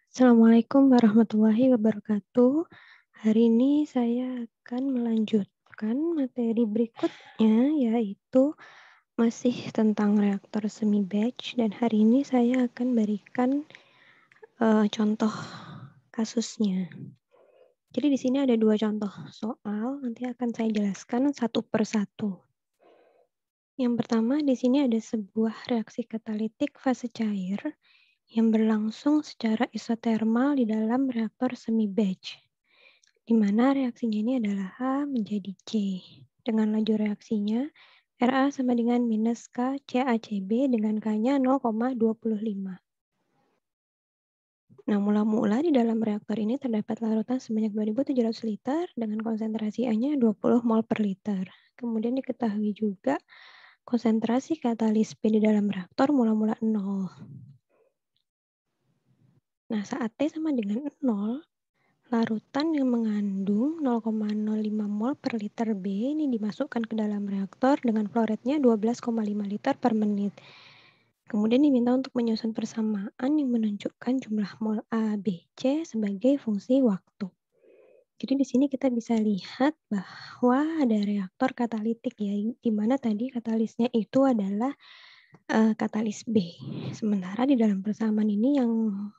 Assalamualaikum warahmatullahi wabarakatuh. Hari ini saya akan melanjutkan materi berikutnya, yaitu masih tentang reaktor semi batch, dan hari ini saya akan berikan contoh kasusnya. Jadi di sini ada 2 contoh soal, nanti akan saya jelaskan satu per satu. Yang pertama, di sini ada sebuah reaksi katalitik fase cair yang berlangsung secara isotermal di dalam reaktor semi batch, di mana reaksinya ini adalah H menjadi C. Dengan laju reaksinya, Ra sama dengan minus K CaCb dengan K-nya 0,25. Nah, mula-mula di dalam reaktor ini terdapat larutan sebanyak 2.700 liter dengan konsentrasi A-nya 20 mol per liter. Kemudian diketahui juga konsentrasi katalis P di dalam reaktor mula-mula 0. Nah, saat T sama dengan 0, larutan yang mengandung 0,05 mol per liter B ini dimasukkan ke dalam reaktor dengan flow rate-nya 12,5 liter per menit. Kemudian diminta untuk menyusun persamaan yang menunjukkan jumlah mol A, B, C sebagai fungsi waktu. Jadi di sini kita bisa lihat bahwa ada reaktor katalitik ya, di mana tadi katalisnya itu adalah katalis B. Sementara di dalam persamaan ini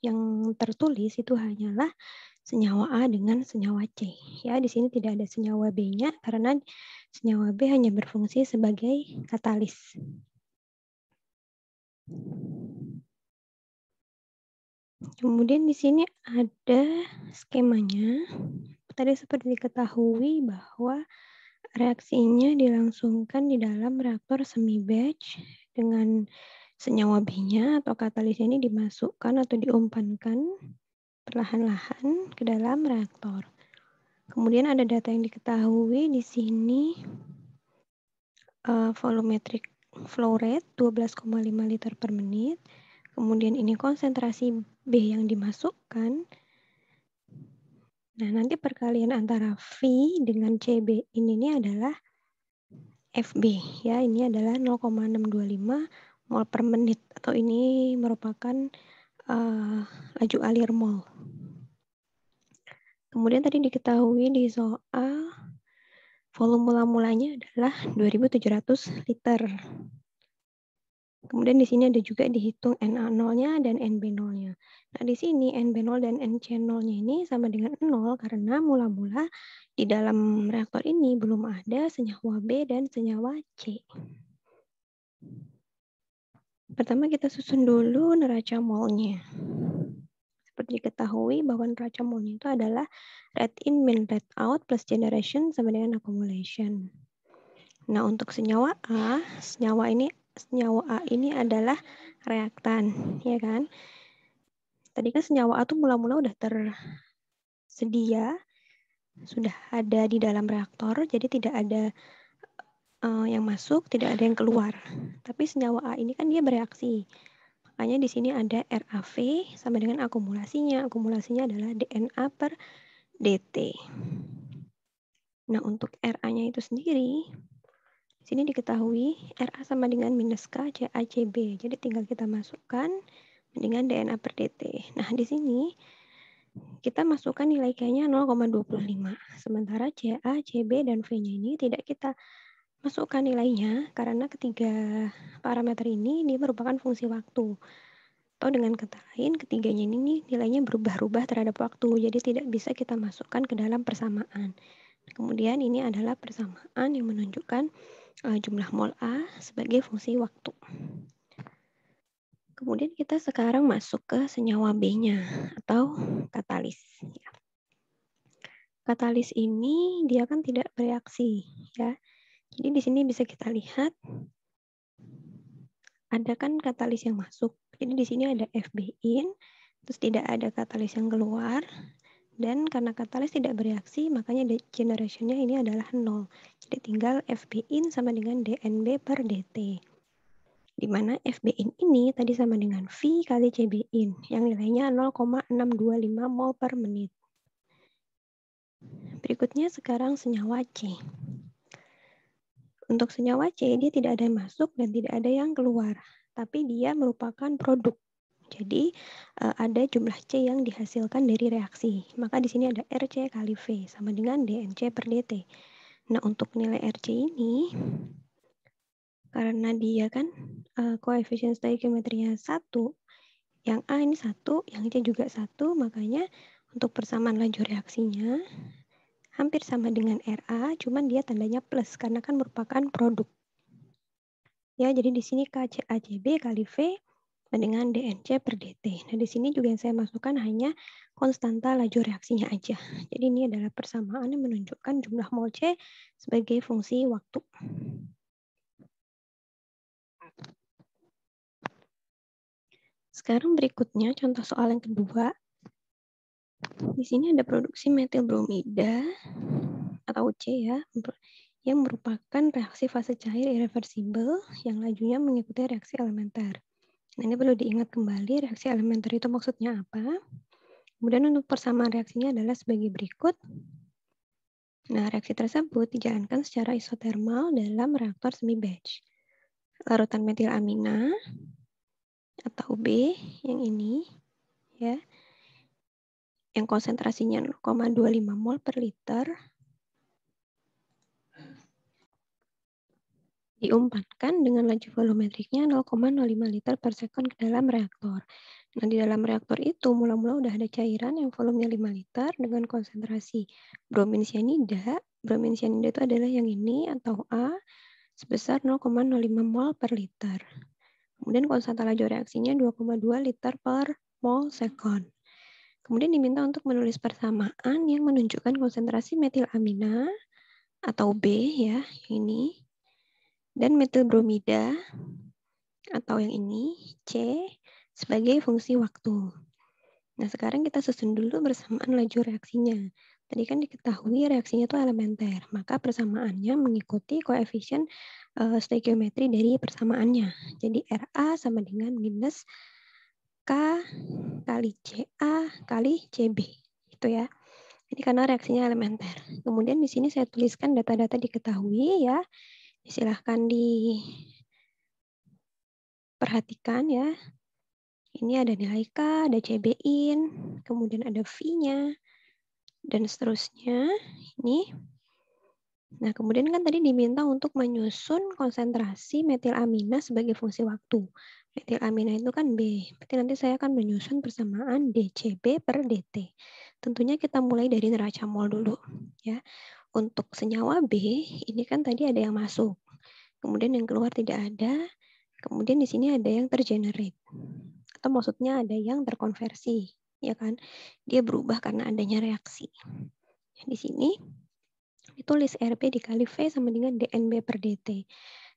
yang tertulis itu hanyalah senyawa A dengan senyawa C. Ya, di sini tidak ada senyawa B-nya karena senyawa B hanya berfungsi sebagai katalis. Kemudian di sini ada skemanya. Tadi seperti diketahui bahwa reaksinya dilangsungkan di dalam reaktor semi batch dengan senyawa B-nya atau katalisnya ini dimasukkan atau diumpankan perlahan-lahan ke dalam reaktor. Kemudian ada data yang diketahui di sini, volumetric flow rate 12,5 liter per menit. Kemudian ini konsentrasi B yang dimasukkan. Nah, nanti perkalian antara V dengan CB ini adalah FB, ya. Ini adalah 0,625 mol per menit, atau ini merupakan laju alir mol. Kemudian tadi diketahui di soal volume mula-mulanya adalah 2.700 liter. Kemudian di sini ada juga dihitung Na0-nya dan Nb0-nya. Nah, di sini Nb0 dan Nc0-nya ini sama dengan 0 karena mula-mula di dalam reaktor ini belum ada senyawa B dan senyawa C. Pertama kita susun dulu neraca molnya. Seperti diketahui bahwa neraca molnya itu adalah rate in min rate out plus generation sama dengan accumulation. Nah, untuk senyawa A, senyawa A ini adalah reaktan, ya kan? Tadi kan senyawa A itu mula-mula udah tersedia, sudah ada di dalam reaktor, jadi tidak ada yang masuk, tidak ada yang keluar. Tapi senyawa A ini kan dia bereaksi. Makanya di sini ada RAV sama dengan akumulasinya. Akumulasinya adalah DNA per DT. Nah, untuk RA-nya itu sendiri, di sini diketahui RA sama dengan minus K CaCb. Jadi tinggal kita masukkan dengan DNA per DT. Nah, di sini kita masukkan nilai K-nya 0,25. Sementara Ca, Cb, dan V-nya ini tidak kita masukkan nilainya karena ketiga parameter ini dia merupakan fungsi waktu. Atau dengan kata lain, ketiganya ini nilainya berubah-ubah terhadap waktu. Jadi tidak bisa kita masukkan ke dalam persamaan. Kemudian ini adalah persamaan yang menunjukkan jumlah mol A sebagai fungsi waktu. Kemudian kita sekarang masuk ke senyawa B-nya atau katalis. Katalis ini dia kan tidak bereaksi, ya. Jadi di sini bisa kita lihat ada kan katalis yang masuk. Jadi di sini ada FB in, terus tidak ada katalis yang keluar. Dan karena katalis tidak bereaksi, makanya generation-nya ini adalah 0. Jadi tinggal FB in sama dengan DNB per DT. Di mana FB in ini tadi sama dengan V kali CB in, yang nilainya 0,625 mol per menit. Berikutnya sekarang senyawa C. Untuk senyawa C, dia tidak ada yang masuk dan tidak ada yang keluar. Tapi dia merupakan produk. Jadi ada jumlah C yang dihasilkan dari reaksi. Maka di sini ada RC kali V sama dengan DNC per DT. Nah, untuk nilai RC ini, karena dia kan koefisien stoikiometrinya 1, yang A ini 1, yang C juga 1, makanya untuk persamaan laju reaksinya hampir sama dengan RA, cuman dia tandanya plus karena kan merupakan produk. Ya, jadi di sini KCACB kali V dengan DNC per DT. Nah, di sini juga yang saya masukkan hanya konstanta laju reaksinya aja. Jadi ini adalah persamaan yang menunjukkan jumlah mol C sebagai fungsi waktu. Sekarang berikutnya contoh soal yang kedua. Di sini ada produksi metil bromida atau C ya, yang merupakan reaksi fase cair irreversibel yang lajunya mengikuti reaksi elementer. Nah, ini perlu diingat kembali reaksi elementer itu maksudnya apa. Kemudian untuk persamaan reaksinya adalah sebagai berikut. Nah, reaksi tersebut dijalankan secara isotermal dalam reaktor semi batch. Larutan metilamina atau B yang ini ya, yang konsentrasinya 0,25 mol per liter diumpatkan dengan laju volumetriknya 0,05 liter per second ke dalam reaktor. Nah, di dalam reaktor itu mula-mula udah ada cairan yang volumenya 5 liter dengan konsentrasi bromin cyanida. Bromin cyanida itu adalah yang ini atau A sebesar 0,05 mol per liter. Kemudian konstanta laju reaksinya 2,2 liter per mol second. Kemudian diminta untuk menulis persamaan yang menunjukkan konsentrasi metilamina atau B ya, ini, dan metil bromida atau yang ini, C, sebagai fungsi waktu. Nah, sekarang kita susun dulu bersamaan laju reaksinya. Tadi kan diketahui reaksinya itu elementer, maka persamaannya mengikuti koefisien stoikiometri dari persamaannya. Jadi RA sama dengan minus K kali CA kali CB. Itu ya. Ini karena reaksinya elementer. Kemudian di sini saya tuliskan data-data diketahui ya. Silahkan diperhatikan ya. Ini ada nilai K, ada CB-in, kemudian ada V-nya, dan seterusnya. Ini. Nah, kemudian kan tadi diminta untuk menyusun konsentrasi metilamina sebagai fungsi waktu. Metilamina itu kan B. Berarti nanti saya akan menyusun persamaan DCB per DT. Tentunya kita mulai dari neraca mol dulu. Ya. Untuk senyawa B, ini kan tadi ada yang masuk. Kemudian yang keluar tidak ada. Kemudian di sini ada yang tergenerate. Atau maksudnya ada yang terkonversi. Ya kan? Dia berubah karena adanya reaksi. Di sini ditulis RP dikali V sama dengan DNB per DT.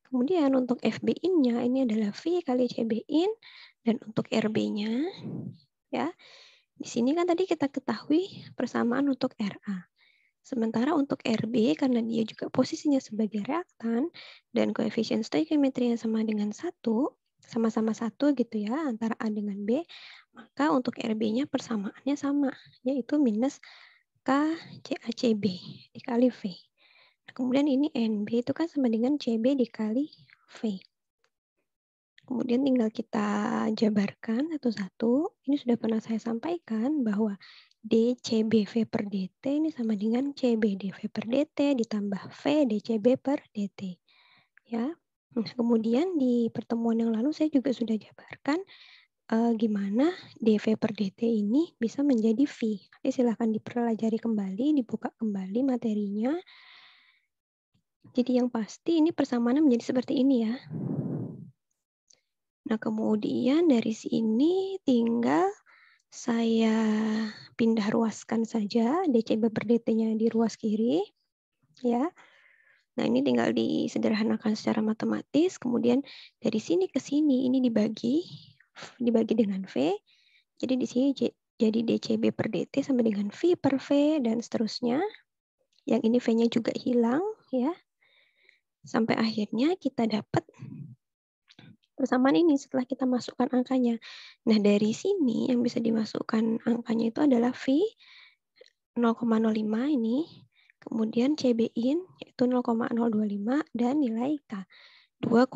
Kemudian untuk FB-in-nya ini adalah V kali CB-in, dan untuk RB-nya ya. Di sini kan tadi kita ketahui persamaan untuk RA. Sementara untuk RB karena dia juga posisinya sebagai reaktan dan koefisien stoikiometrinya sama dengan 1, sama-sama 1 gitu ya antara A dengan B, maka untuk RB-nya persamaannya sama, yaitu minus K CACB dikali V. Nah, kemudian ini NB itu kan sama dengan CB dikali V. Kemudian tinggal kita jabarkan satu-satu. Ini sudah pernah saya sampaikan bahwa DCBV per DT ini sama dengan CBDV per DT ditambah V DCB per DT. Ya. Nah, kemudian di pertemuan yang lalu saya juga sudah jabarkan gimana DV per DT ini bisa menjadi V. Nanti silahkan dipelajari kembali, dibuka kembali materinya. Jadi yang pasti ini persamaannya menjadi seperti ini ya. Nah, kemudian dari sini tinggal saya pindah ruaskan saja DCB per DT-nya di ruas kiri. Ya. Nah, ini tinggal disederhanakan secara matematis. Kemudian dari sini ke sini ini dibagi dengan V. Jadi di sini jadi DCB per DT sama dengan V per V dan seterusnya. Yang ini V-nya juga hilang ya. Sampai akhirnya kita dapat persamaan ini setelah kita masukkan angkanya. Nah, dari sini yang bisa dimasukkan angkanya itu adalah V 0,05 ini, kemudian CB-in yaitu 0,025 dan nilai K 2,2.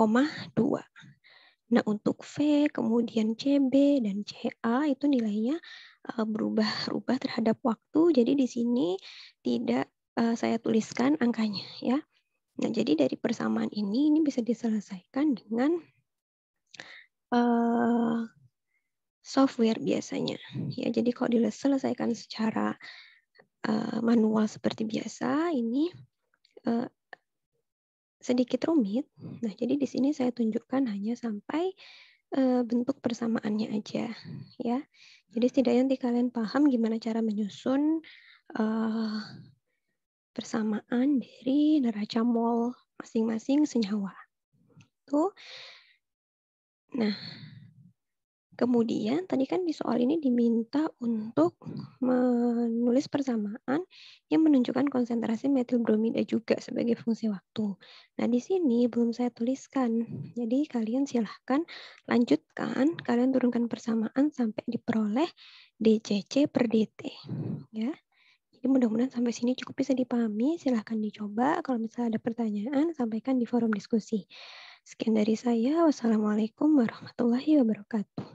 Nah, untuk V, kemudian CB, dan CA itu nilainya berubah-ubah terhadap waktu. Jadi di sini tidak saya tuliskan angkanya ya. Nah, jadi dari persamaan ini bisa diselesaikan dengan software biasanya. Ya, jadi kalau diselesaikan secara manual seperti biasa, ini sedikit rumit. Nah, jadi di sini saya tunjukkan hanya sampai bentuk persamaannya aja, ya. Jadi setidaknya nanti kalian paham gimana cara menyusun persamaan dari neraca mol masing-masing senyawa. Tuh. Nah, kemudian tadi kan di soal ini diminta untuk menulis persamaan yang menunjukkan konsentrasi metil bromida juga sebagai fungsi waktu. Nah, di sini belum saya tuliskan. Jadi kalian silahkan lanjutkan, kalian turunkan persamaan sampai diperoleh DCC per DT. Ya. Jadi mudah-mudahan sampai sini cukup bisa dipahami. Silahkan dicoba. Kalau misalnya ada pertanyaan, sampaikan di forum diskusi. Sekian dari saya. Wassalamualaikum warahmatullahi wabarakatuh.